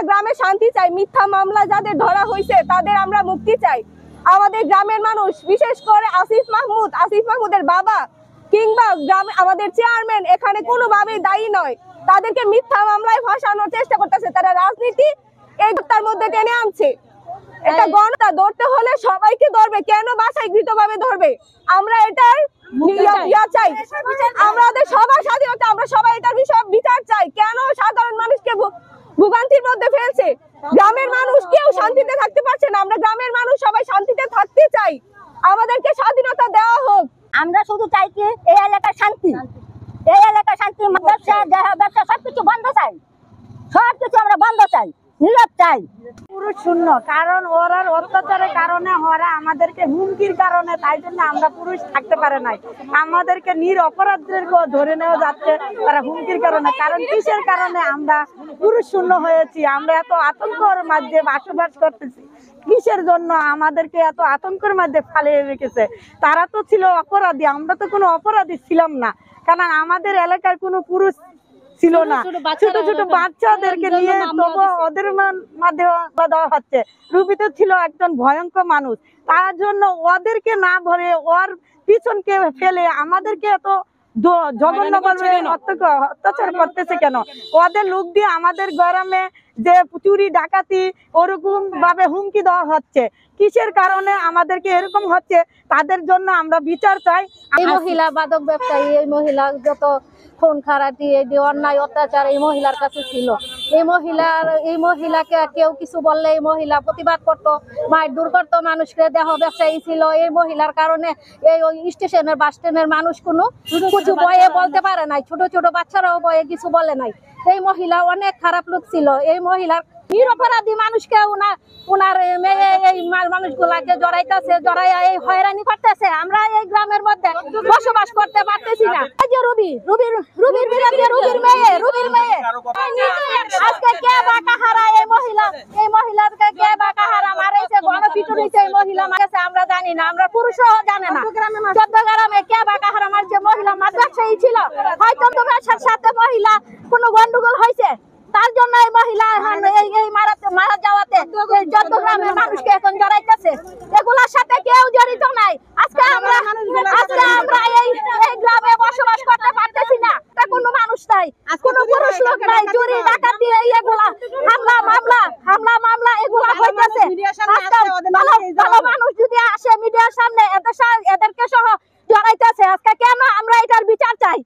গ্রামে শান্তি চাই, মিথ্যা মামলা যাদের ধরা হয়েছে তাদের আমরা মুক্তি চাই। আমাদের গ্রামের মানুষ, বিশেষ করে আসিফ মাহমুদের বাবা কিংবা গ্রামে আমাদের চেয়ারম্যান এখানে কোনোভাবেই দায়ী নয়। তাদেরকে মিথ্যা মামলায় ফাঁসানোর চেষ্টা করতেছে, তারা রাজনীতি এই তার মধ্যে টেনে আনছে। এটা গণতা, ধরতে হলে সবাইকে ধরবে, কেন বাছাইকৃতভাবে ধরবে? আমরা এটার চাই, আমাদের সবার স্বাধীনতা, আমরা সবাই এটার বিষয়ে বিচার চাই। কেন সাধারণ মানুষকে ভোগান্তির মধ্যে ফেলছে? গ্রামের মানুষ কেউ শান্তিতে থাকতে পারছে না, আমরা গ্রামের মানুষ সবাই শান্তিতে থাকতে চাই, আমাদেরকে স্বাধীনতা দেওয়া হোক। আমরা শুধু চাই কি এই এলাকার শান্তি, এই এলাকার শান্তি, ব্যবসা সবকিছু বন্ধ চাই, সবকিছু আমরা বন্ধ চাই, নীরব চাই। পুরুষ শূন্য, কারণ ওরা অত্যাচারের কারণে ওরা আমাদেরকে হুমকির কারণে, তাই জন্য আমরা পুরুষ থাকতে পারে নাই। আমাদেরকে নিরপরাধীদেরকে ধরে নেওয়া যাচ্ছে তারা হুমকির কারণে। কারণ কিসের কারণে আমরা পুরুষ শূন্য হয়েছি? আমরা এত আতঙ্কের মধ্যে বসবাস করতেছি, কিসের জন্য আমাদেরকে এত আতঙ্কের মধ্যে ফালিয়ে রেখেছে? তারা তো ছিল অপরাধী, আমরা তো কোনো অপরাধী ছিলাম না, কারণ আমাদের এলাকার কোনো পুরুষ ছিল না। ছোট ছোট বাচ্চাদেরকে নিয়ে তবু ওদের মাঝে দেওয়া হচ্ছে। রুবি তো ছিল একজন ভয়ঙ্কর মানুষ, তার জন্য ওদেরকে না ধরে ওর পিছনকে ফেলে আমাদেরকে এত জঘন্যভাবে অত্যাচার করতেছে কেন? ওদের লোক দিয়ে আমাদের গ্রামে যে চুরি ডাকাতি ওরকম ভাবে হুমকি দেওয়া হচ্ছে, কিসের কারণে আমাদেরকে এরকম হচ্ছে? তাদের জন্য আমরা বিচার চাই। এই মহিলা মাদক ব্যবসায়ী, এই মহিলা যত খুন খারাপি, এই অন্যায় অত্যাচার এই মহিলার কাছে ছিল। এই মহিলাকে কেউ কিছু বললে এই মহিলা প্রতিবাদ করতো, মারধর করতো মানুষকে। দেহ ব্যবসায়ী ছিল, এই মহিলার কারণে এই স্টেশনের বাস স্ট্যান্ডের মানুষ কিছু বয়ে বলতে পারে নাই, ছোট ছোট বাচ্চারাও বয়ে কিছু বলে নাই। এই মহিলা অনেক খারাপ লোক ছিল। এই মহিলার নিরপরাধী মানুষকে উনার মেয়ে এই মানুষগুলাকে জড়াইতেছে, জড়াইয়া এই হয়রানি করতেছে। আমরা এই গ্রামের মধ্যে বসবাস করতে পারতেছি না। এই যে রুবির বিরুদ্ধে রুবির মেয়ে আজকে কে বা কাহারা এই মহিলাকে কে বা কাহারা মারেছে, গণপিটুন হইছে, এই মহিলা মারেছে আমরা জানি না, আমরা পুরুষও জানে না। 14 গ্রামে কে বা কাহারা মারছে? মহিলা মাদ্রাসায় ছিল, হয়তো ব্যবসার সাথে মহিলা কোনো গন্ডগোল হয়েছে, তার জন্য এই মহিলা মারা যাওয়াতে চট্টগ্রামের মানুষকে এখন জড়াইতেছে। এগুলোর সাথে কেউ জড়িত নাই। আজকে আমরা এই গ্রামে বসবাস করতে পারতেছি না। কোনো মানুষ নাই, কোনো পুরুষ লোক নাই। চুরি ডাকাতি এগুলা হামলা মামলা এগুলা হইতেছে। ভালো মানুষ যদি আসে মিডিয়ার সামনে এদেরকে সহ জড়াইতেছে। আজকে কেন? আমরা এটার বিচার চাই।